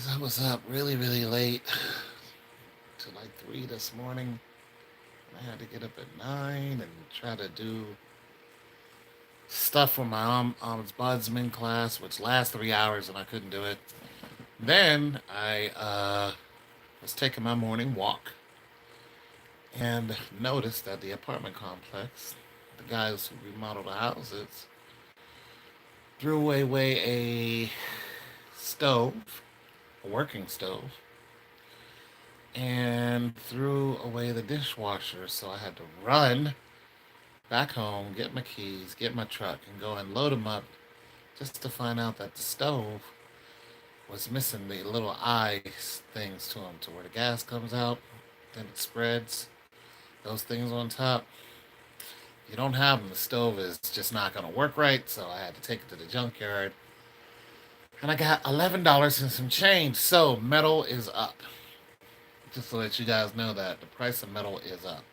because I was up really, really late to like 3 this morning. I had to get up at 9 and try to do stuff for my ombudsman class, which lasts 3 hours, and I couldn't do it. Then I was taking my morning walk and noticed that the apartment complex, the guys who remodel the houses, threw away a stove, a working stove, and threw away the dishwasher. So I had to run back home, get my keys, get my truck, and go and load them up just to find out that the stove was missing the little eye things to them to where the gas comes out, then it spreads. Those things on top, you don't have them. The stove is just not going to work right, so I had to take it to the junkyard. And I got $11 and some change. So metal is up. Just to let you guys know that the price of metal is up.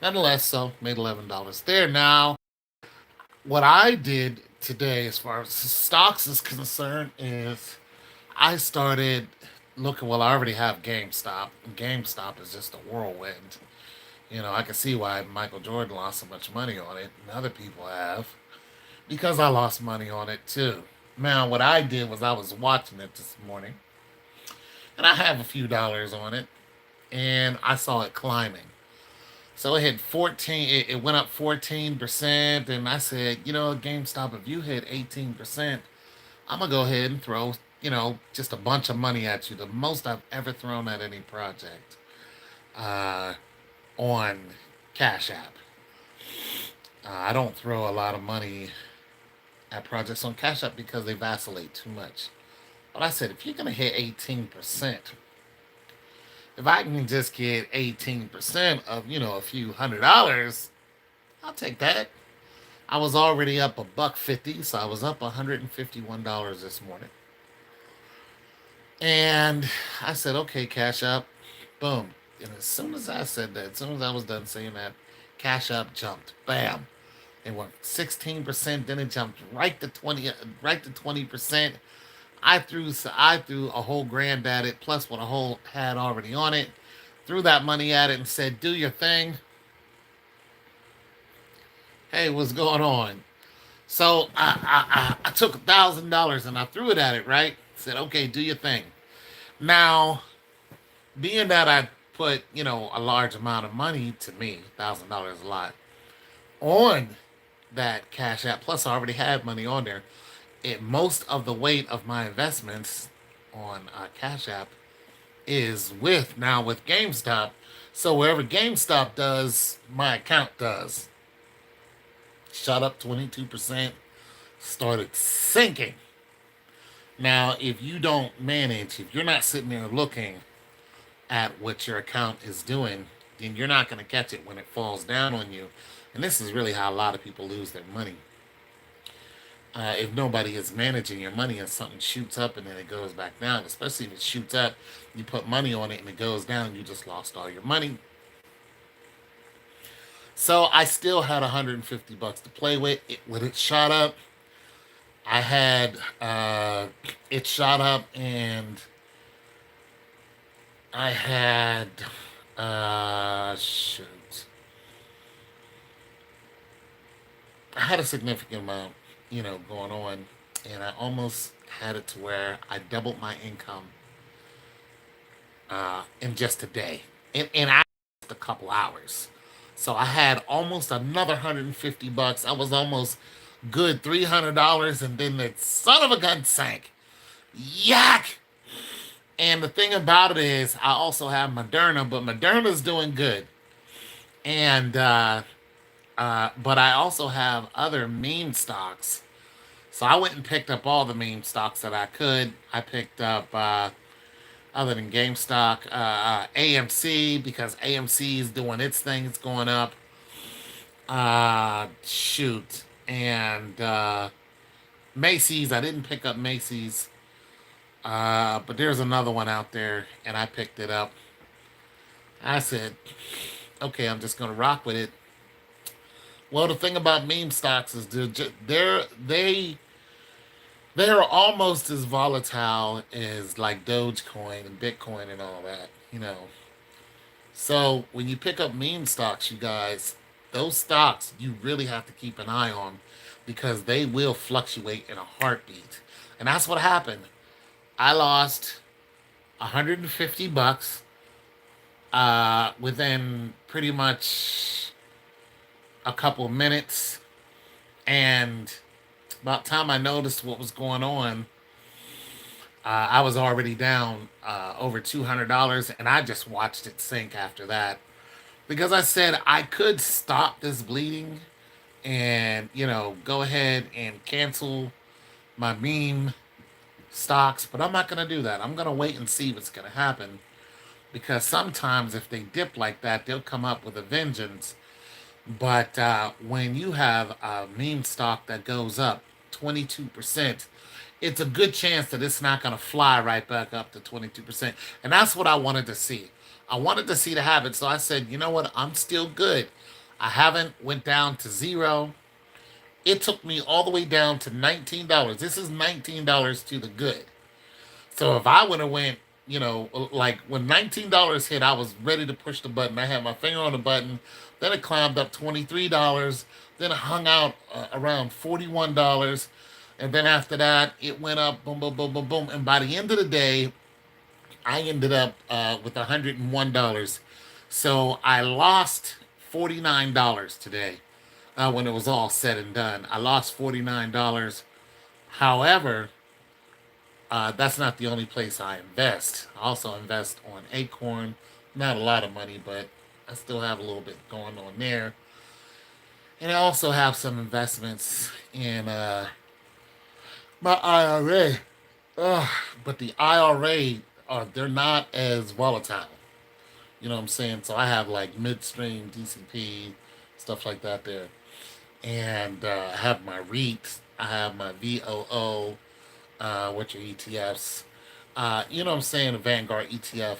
Nonetheless, so made $11 there. Now, what I did today, as far as stocks is concerned, is I started looking. Well, I already have GameStop. GameStop is just a whirlwind. I can see why Michael Jordan lost so much money on it, and other people have, because I lost money on it too. Now, what I did was I was watching it this morning, and I have a few dollars on it, and I saw it climbing. So it hit 14. It went up 14%, and I said, GameStop, if you hit 18%, I'm gonna go ahead and throw, just a bunch of money at you. The most I've ever thrown at any project uh, on Cash App. I don't throw a lot of money at projects on Cash App because they vacillate too much. But I said, if you're gonna hit 18%, if I can just get 18% of, a few $100, I'll take that. I was already up a buck 50, so I was up $151 this morning. And I said, okay, Cash App, boom. And as soon as I said that, as soon as I was done saying that, Cash App jumped. Bam. It went 16%, then it jumped right to 20, right to 20%. I threw a whole grand at it, plus what a whole had already on it. Threw that money at it and said, "Do your thing." Hey, what's going on? So I took $1,000 and I threw it at it. Right? Said, "Okay, do your thing." Now, being that I put a large amount of money, to me, $1,000 a lot, on that Cash App. Plus, I already had money on there. Most of the weight of my investments on Cash App is with GameStop. So wherever GameStop does, my account does. Shot up 22%, started sinking. Now, if you don't manage, if you're not sitting there looking at what your account is doing, then you're not going to catch it when it falls down on you. And this is really how a lot of people lose their money. If nobody is managing your money and something shoots up and then it goes back down, especially if it shoots up, you put money on it and it goes down, you just lost all your money. So I still had $150 to play with. When it shot up, I had it shot up, and I had shoot, I had a significant amount, going on, and I almost had it to where I doubled my income in just a day, and I just a couple hours. So I had almost another $150. I was almost good $300, and then the son of a gun sank. Yak! And the thing about it is, I also have Moderna, but Moderna's doing good, and but I also have other meme stocks. So I went and picked up all the meme stocks that I could. I picked up, other than GameStop, AMC, because AMC is doing its thing. It's going up. Shoot. And Macy's. I didn't pick up Macy's. But there's another one out there, and I picked it up. I said, okay, I'm just going to rock with it. Well, the thing about meme stocks is they They're almost as volatile as like Dogecoin and Bitcoin and all that, you know. So when you pick up meme stocks, you guys, those stocks you really have to keep an eye on because they will fluctuate in a heartbeat. And that's what happened. I lost $150 within pretty much a couple minutes, and about the time I noticed what was going on, I was already down over $200, and I just watched it sink after that because I said I could stop this bleeding and go ahead and cancel my meme stocks, but I'm not gonna do that. I'm gonna wait and see what's gonna happen because sometimes if they dip like that, they'll come up with a vengeance. But when you have a meme stock that goes up 22%, it's a good chance that it's not going to fly right back up to 22%. And that's what I wanted to see. I wanted to see the habit. So I said, you know what? I'm still good. I haven't went down to zero. It took me all the way down to $19. This is $19 to the good. So if I would have went, like when $19 hit, I was ready to push the button. I had my finger on the button. Then it climbed up $23. Then it hung out around $41. And then after that, it went up, boom, boom, boom, boom, boom. And by the end of the day, I ended up with $101. So I lost $49 today when it was all said and done. I lost $49. However, that's not the only place I invest. I also invest on Acorn. Not a lot of money, but I still have a little bit going on there. And I also have some investments in my IRA. Ugh, but the IRA, they're not as volatile. You know what I'm saying? So I have like midstream DCP, stuff like that there. And I have my REITs. I have my VOO, which are ETFs. You know what I'm saying? A Vanguard ETF.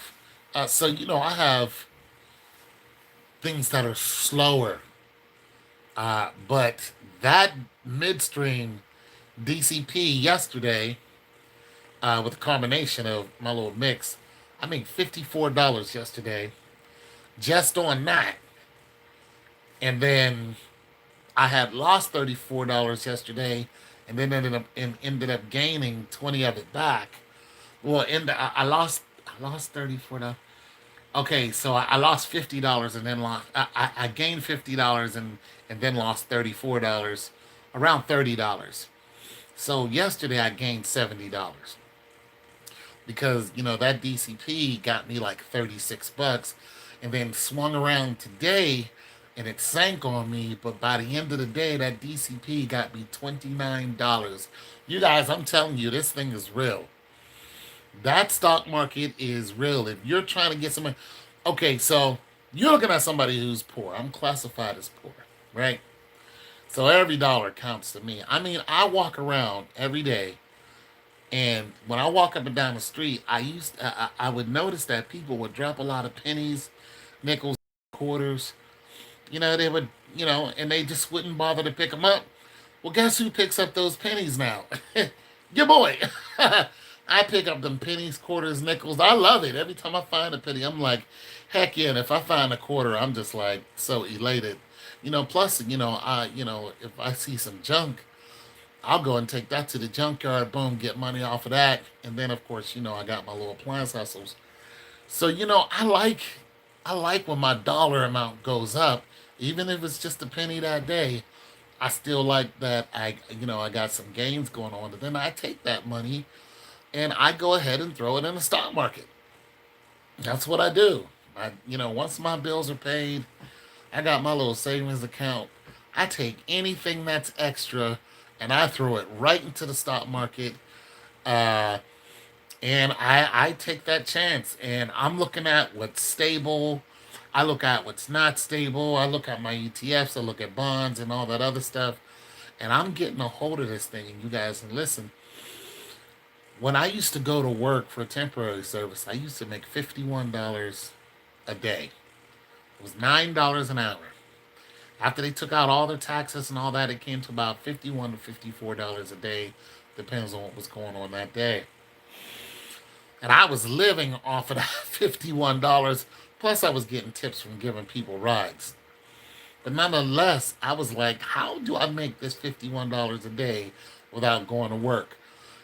So, I have things that are slower. But that midstream DCP yesterday, with a combination of my little mix, I made $54 yesterday just on that. And then I had lost $34 yesterday, and then ended up gaining 20 of it back. Well, I lost $34. Okay, so I lost $50 and then I gained $50 and then lost $34, around $30. So yesterday I gained $70 because that DCP got me like $36, and then swung around today and it sank on me. But by the end of the day, that DCP got me $29. You guys, I'm telling you, this thing is real. That stock market is real. If you're trying to get some, okay, so you're looking at somebody who's poor. I'm classified as poor, right? So every dollar counts to me. I mean, I walk around every day, and when I walk up and down the street, I would notice that people would drop a lot of pennies, nickels, quarters. They would, and they just wouldn't bother to pick them up. Well, guess who picks up those pennies now? Your boy. I pick up them pennies, quarters, nickels. I love it. Every time I find a penny, I'm like, heck yeah. And if I find a quarter, I'm just like so elated. Plus, if I see some junk, I'll go and take that to the junkyard, boom, get money off of that. And then of course, I got my little appliance hustles. So, I like when my dollar amount goes up, even if it's just a penny that day. I still like that I got some gains going on. But then I take that money and I go ahead and throw it in the stock market. That's what I do. Once my bills are paid, I got my little savings account. I take anything that's extra and I throw it right into the stock market. Uh, and I take that chance. And I'm looking at what's stable. I look at what's not stable. I look at my ETFs. I look at bonds and all that other stuff. And I'm getting a hold of this thing. And you guys, and listen, when I used to go to work for a temporary service, I used to make $51 a day. It was $9 an hour. After they took out all their taxes and all that, it came to about $51 to $54 a day Depends on what was going on that day. And I was living off of that $51. Plus, I was getting tips from giving people rides. But nonetheless, I was like, how do I make this $51 a day without going to work?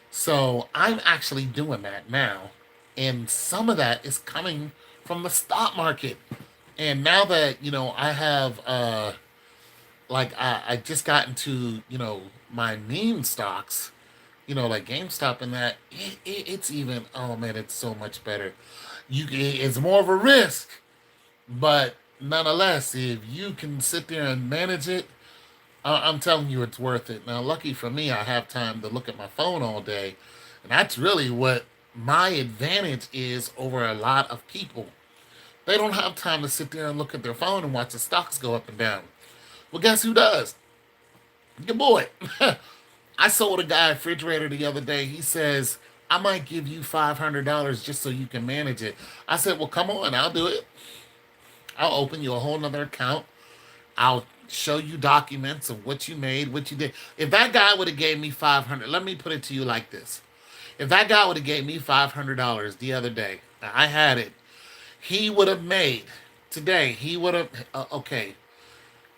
So I'm actually doing that now. And some of that is coming from the stock market. And now that, I have, I just got into, my meme stocks, like GameStop and that, it's even, oh man, it's so much better. It's more of a risk, but nonetheless, if you can sit there and manage it, I'm telling you, it's worth it. Now, lucky for me, I have time to look at my phone all day, and that's really what my advantage is over a lot of people. They don't have time to sit there and look at their phone and watch the stocks go up and down. Well, guess who does? Your boy. I sold a guy a refrigerator the other day. He says, I might give you $500 just so you can manage it. I said, well, come on, I'll do it. I'll open you a whole nother account. I'll show you documents of what you made, what you did. If that guy would have gave me 500, let me put it to you like this. If that guy would have gave me $500 the other day, I had it, he would have made today. He would have okay.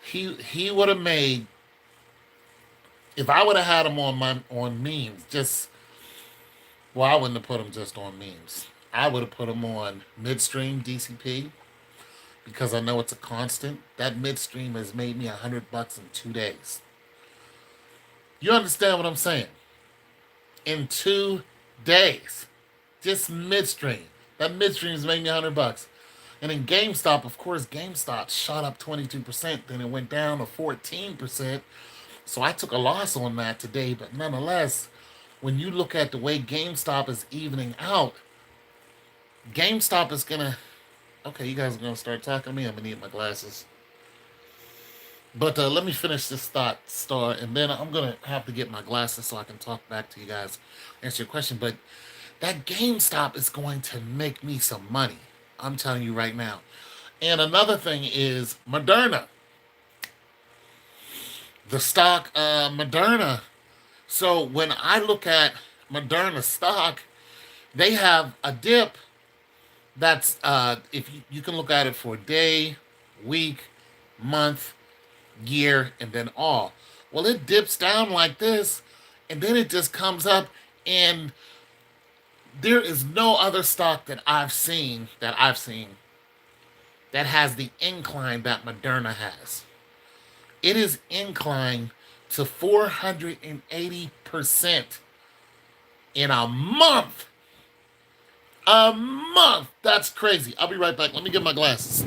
He would have made, if I would have had him on memes. Just well, I wouldn't have put him just on memes. I would have put him on midstream DCP because I know it's a constant. That midstream has made me $100 in 2 days. You understand what I'm saying? In 2 days, just midstream. That midstream has made me $100. And in GameStop, of course, GameStop shot up 22%, then it went down to 14%. So I took a loss on that today, but nonetheless, when you look at the way GameStop is evening out, GameStop is gonna. Okay, you guys are gonna start talking to me. I'm gonna need my glasses. But let me finish this thought, Star, and then I'm gonna have to get my glasses so I can talk back to you guys, answer your question. But that GameStop is going to make me some money. I'm telling you right now. And another thing is Moderna, the stock Moderna. So when I look at Moderna stock, they have a dip that's if you can look at it for day, week, month, year, and then all. Well, it dips down like this, and then it just comes up, and there is no other stock that I've seen that has the incline that Moderna has. It is inclined to 480% in a month. A month. That's crazy. I'll be right back. Let me get my glasses.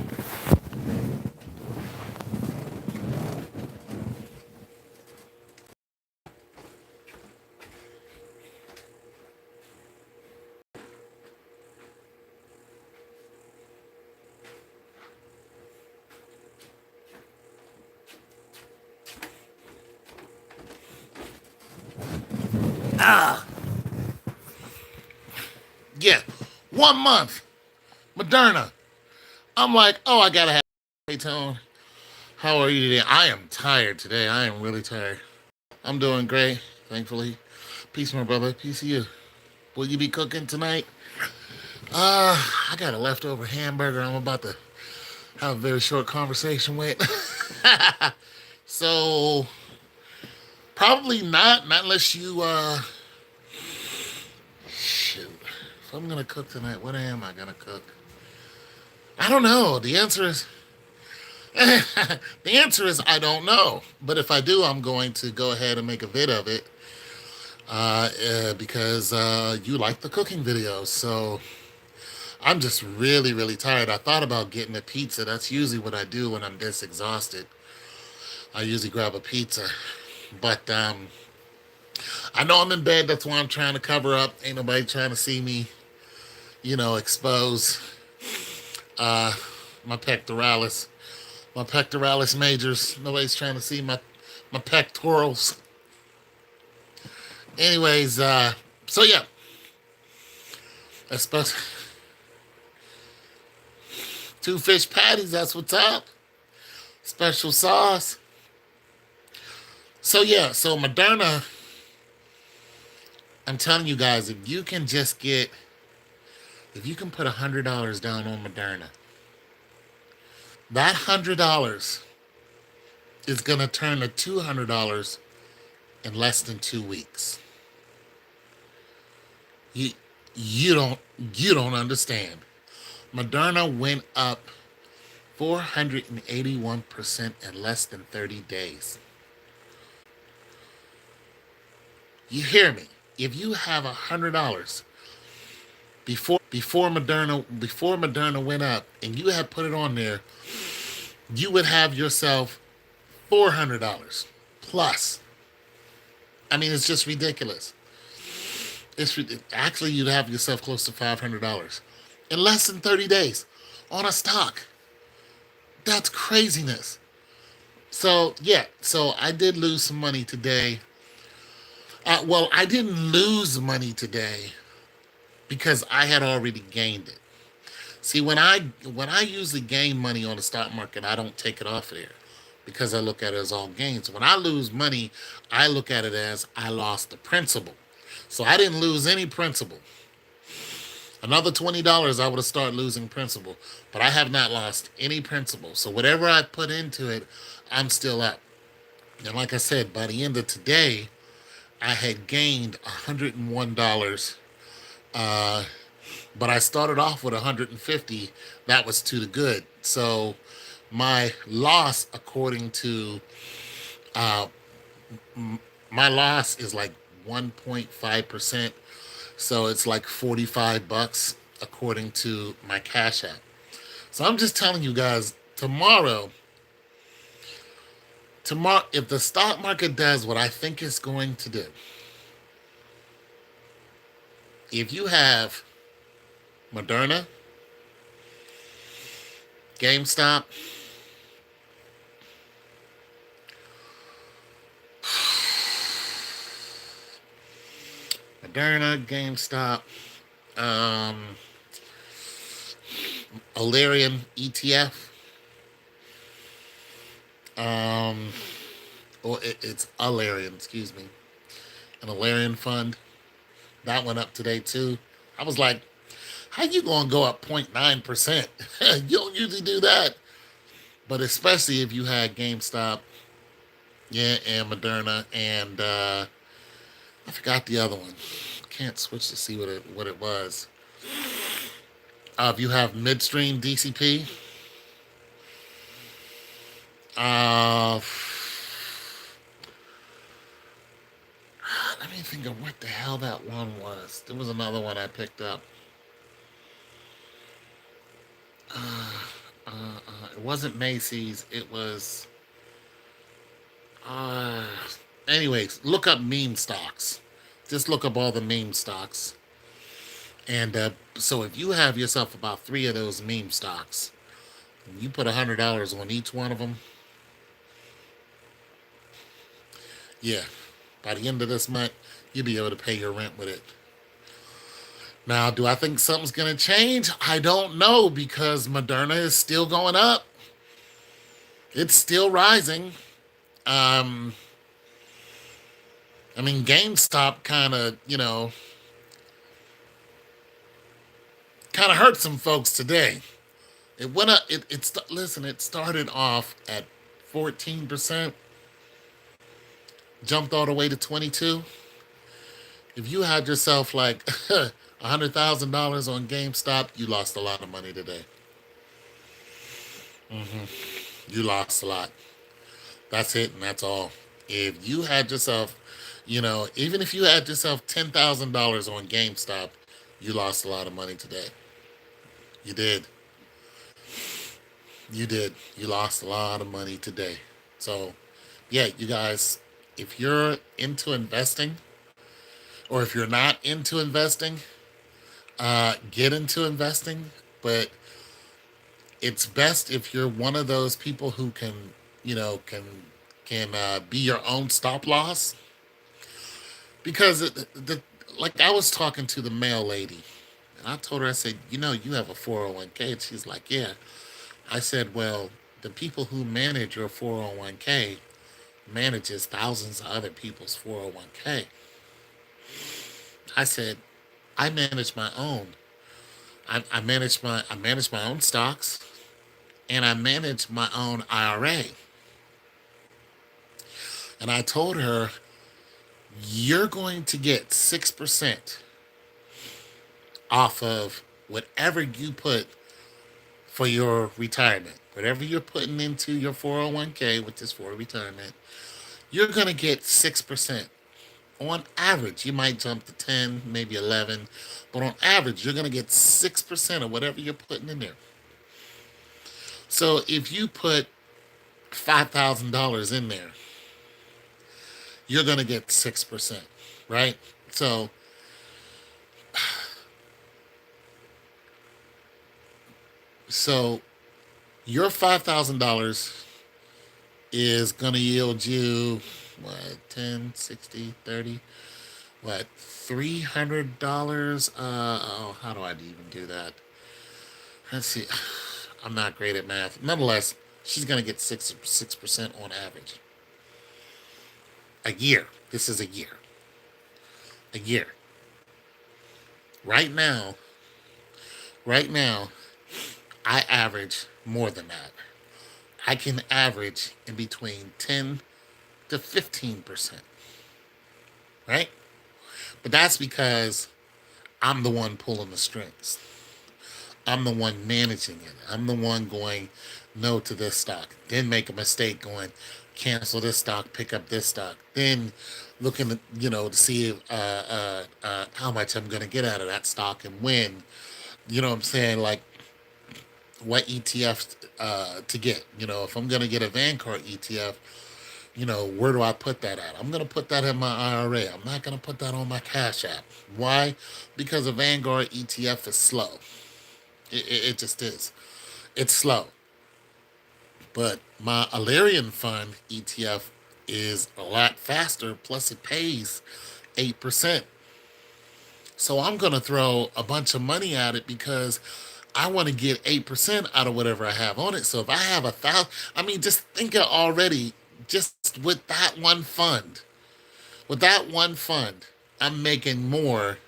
Ah, yeah. 1 month. Moderna. I'm like, oh, I gotta have. Hey, Tone. How are you today? I am tired today. I am really tired. I'm doing great, thankfully. Peace, my brother. Peace to you. Will you be cooking tonight? I got a leftover hamburger I'm about to have a very short conversation with. So, probably not unless you, shoot. If I'm gonna cook tonight, what am I gonna cook? I don't know. The answer is I don't know. But if I do, I'm going to go ahead and make a vid of it because you like the cooking videos. So I'm just really, really tired. I thought about getting a pizza. That's usually what I do when I'm this exhausted. I usually grab a pizza. But I know I'm in bed. That's why I'm trying to cover up. Ain't nobody trying to see me, expose uh, my pectoralis. My pectoralis majors. Nobody's trying to see my pectorals. Anyways, so yeah. Especially 2 fish patties, that's what's up. Special sauce. So yeah, so Moderna, I'm telling you guys, if you can put $100 down on Moderna, that $100 is gonna turn to $200 in less than 2 weeks. You you don't you don't understand. Moderna went up 481% in less than 30 days. You hear me? If you have $100 before Moderna went up and you had put it on there, you would have yourself $400 plus. I mean, it's just ridiculous. Actually, you'd have yourself close to $500 in less than 30 days on a stock. That's craziness. So yeah, so I did lose some money today. Well, I didn't lose money today because I had already gained it. See, when I usually gain money on the stock market, I don't take it off there because I look at it as all gains. When I lose money, I look at it as I lost the principal. So I didn't lose any principal. Another $20, I would have started losing principal, but I have not lost any principal. So whatever I put into it, I'm still up. And like I said, by the end of today, I had gained $101. Uh, but I started off with 150. That was to the good. So my loss, according to uh, my loss, is like 1.5%. So it's like $45 according to my Cash App. So I'm just telling you guys, tomorrow, if the stock market does what I think it's going to do, if you have Moderna, GameStop, Moderna, GameStop, um, Alarian ETF, um, or it's Alarian, excuse me, an Alarian fund. That went up today too. I was like, how you gonna go up 0.9%? You don't usually do that. But especially if you had GameStop, yeah, and Moderna, and I forgot the other one. Can't switch to see what it was. If you have Midstream DCP, uh, let me think of what the hell that one was. There was another one I picked up. It wasn't Macy's. It was. Uh, Anyways, look up meme stocks. Just look up all the meme stocks. And so if you have yourself about three of those meme stocks, and you put $100 on each one of them, yeah, by the end of this month, you'll be able to pay your rent with it. Now, do I think something's going to change? I don't know because Moderna is still going up. It's still rising. Um, I mean, GameStop kind of hurt some folks today. It went up. Listen. It started off at 14%, jumped all the way to 22. If you had yourself like $100,000 on GameStop, you lost a lot of money today. You lost a lot. That's it, and that's all. If you had yourself, even if you had yourself $10,000 on GameStop, you lost a lot of money today. You did. You did. You lost a lot of money today. So, yeah, you guys, if you're into investing, or if you're not into investing, get into investing. But it's best if you're one of those people who can, you know, can be your own stop loss. Because like I was talking to the mail lady, and I told her, I said, you have a 401k, and she's like, yeah. I said, well, the people who manage your 401k manages thousands of other people's 401k. I said, I manage my own. I manage my own stocks, and I manage my own IRA. And I told her, you're going to get 6% off of whatever you put for your retirement. Whatever you're putting into your 401k, which is for retirement, you're going to get 6%. On average, you might jump to 10, maybe 11, but on average, you're going to get 6% of whatever you're putting in there. So if you put $5,000 in there, you're going to get 6%, right? So, so your $5,000 is going to yield you what, 10, 60, 30, what, $300? Oh, how do I even do that? Let's see. I'm not great at math. Nonetheless, she's going to get 6% on average a year. This is a year. A year. Right now, right now, I average more than that. I can average in between 10 to 15%, right? But that's because I'm the one pulling the strings. I'm the one managing it. I'm the one going no to this stock, then make a mistake going cancel this stock, pick up this stock, then looking at, to see how much I'm going to get out of that stock and when. You know what I'm saying? Like what ETF to get. If I'm going to get a Vanguard ETF, where do I put that at? I'm going to put that in my IRA. I'm not going to put that on my Cash App. Why? Because a Vanguard ETF is slow. It just is. It's slow. But my Alerian Fund ETF is a lot faster, plus it pays 8%. So I'm going to throw a bunch of money at it because I want to get 8% out of whatever I have on it. So if I have 1,000, I mean, just think of already, just with that one fund, I'm making more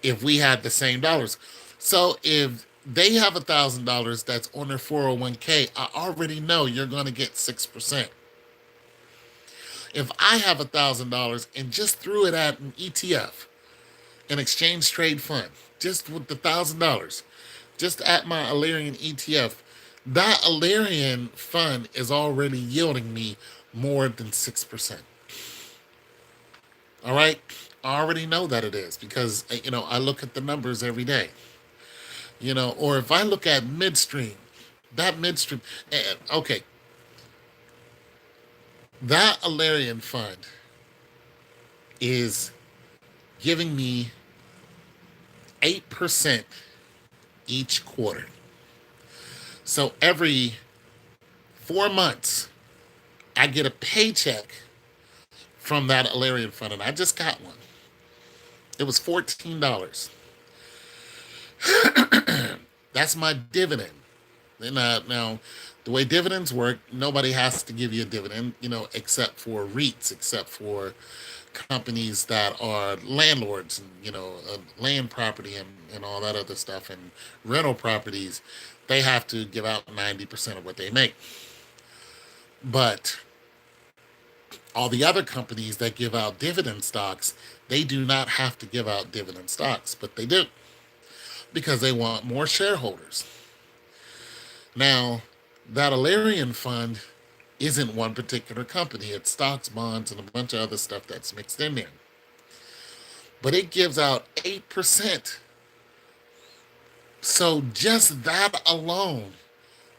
if we had the same dollars. So if they have $1,000 that's on their 401k, I already know you're going to get 6%. If I have $1,000 and just threw it at an ETF, an exchange trade fund, just with the $1,000, just at my Alerian ETF, that Alerian fund is already yielding me more than 6%. All right. I already know that it is because, I look at the numbers every day. Or if I look at midstream, that midstream, okay, that Alerian fund is giving me 8% each quarter. So every 4 months, I get a paycheck from that Alerian fund, and I just got one. It was $14. That's my dividend. Now, the way dividends work, nobody has to give you a dividend, except for REITs, except for companies that are landlords and, land property and all that other stuff and rental properties. They have to give out 90% of what they make. But all the other companies that give out dividend stocks, they do not have to give out dividend stocks, but they do because they want more shareholders. Now, that Alerian fund isn't one particular company. It's stocks, bonds, and a bunch of other stuff that's mixed in there. But it gives out 8%. So just that alone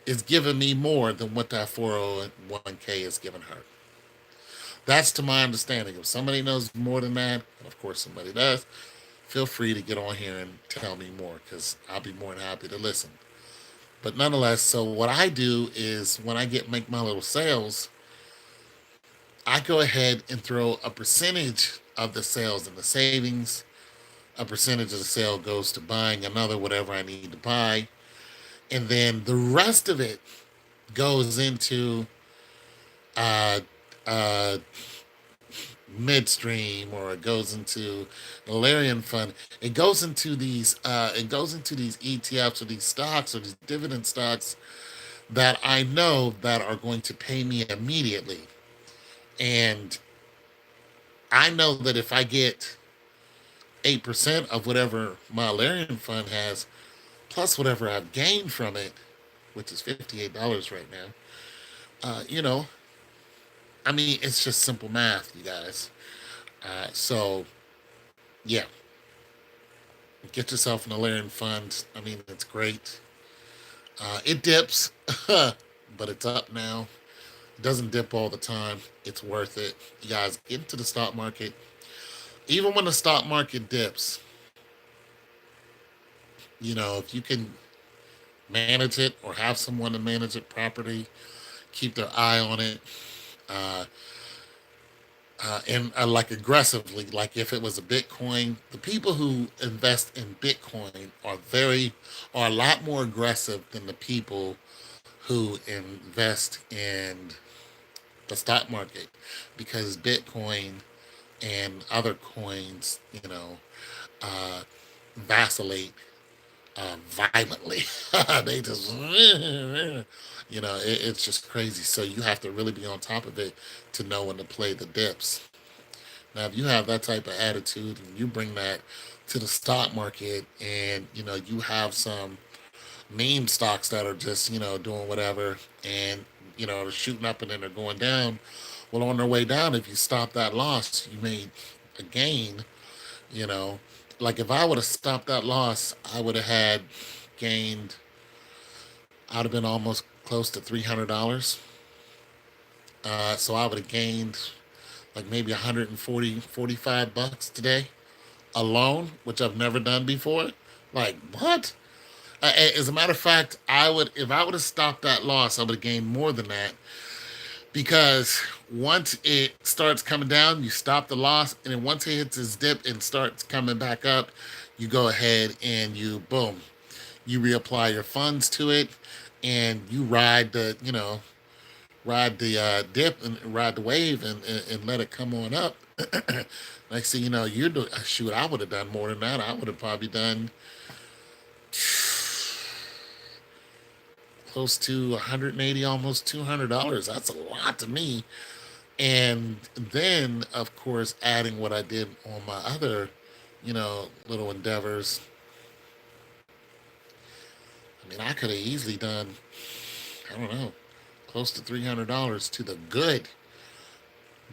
is giving me more than what that 401k is giving her. That's to my understanding. If somebody knows more than that, and of course somebody does, feel free to get on here and tell me more because I'll be more than happy to listen. But nonetheless, so what I do is when I make my little sales, I go ahead and throw a percentage of the sales in the savings. A percentage of the sale goes to buying another whatever I need to buy. And then the rest of it goes into uh, uh, midstream, or it goes into the Larian fund. It goes into these ETFs or these stocks or these dividend stocks that I know that are going to pay me immediately. And I know that if I get 8% of whatever my Larian fund has, plus whatever I've gained from it, which is $58 right now, you know, I mean, it's just simple math, you guys. So, yeah, get yourself an Alarian fund. I mean, it's great. It dips, but it's up now. It doesn't dip all the time. It's worth it. You guys get into the stock market. Even when the stock market dips, if you can manage it or have someone to manage it properly, keep their eye on it, uh, and like aggressively, like if it was a Bitcoin, the people who invest in Bitcoin are a lot more aggressive than the people who invest in the stock market, because Bitcoin and other coins, uh, vacillate violently. They just, it's just crazy. So you have to really be on top of it to know when to play the dips. Now, if you have that type of attitude and you bring that to the stock market, and you have some meme stocks that are just doing whatever, and they're shooting up and then they're going down. Well, on their way down, if you stop that loss, you made a gain. You know, like if I would have stopped that loss, I would have had gained. I'd have been almost close to $300. So I would have gained like maybe 140, 45 bucks today alone, which I've never done before. Like what? As a matter of fact, if I would have stopped that loss, I would have gained more than that, because once it starts coming down, you stop the loss, and then once it hits its dip and starts coming back up, you go ahead and you boom, you reapply your funds to it, and you ride the dip and ride the wave, and let it come on up. Next thing you know, you're doing shoot. I would have done more than that. I would have probably done close to 180, almost $200. That's a lot to me. And then, of course, adding what I did on my other, little endeavors. I mean, I could have easily done, I don't know, close to $300 to the good.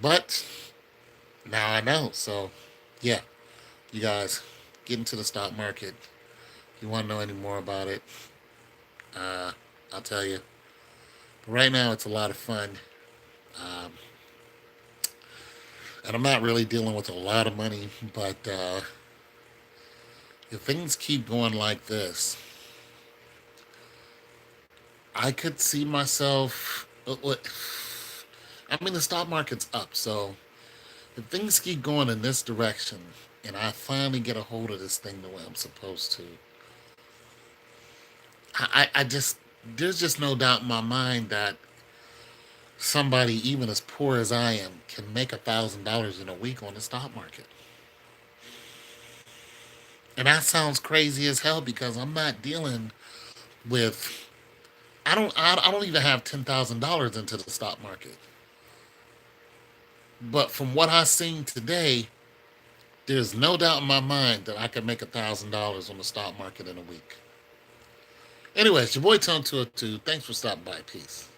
But now I know. So, yeah, you guys get into the stock market. If you want to know any more about it, uh, I'll tell you. But right now, it's a lot of fun. Um, and I'm not really dealing with a lot of money, but if things keep going like this, I could see myself. I mean, the stock market's up, so if things keep going in this direction, and I finally get a hold of this thing the way I'm supposed to, I just there's just no doubt in my mind that somebody even as poor as I am can make $1,000 in a week on the stock market. And that sounds crazy as hell, because I'm not dealing with. I don't even have $10,000 into the stock market. But from what I've seen today, there's no doubt in my mind that I could make $1,000 on the stock market in a week. Anyways, your boy Tone 202. Thanks for stopping by. Peace.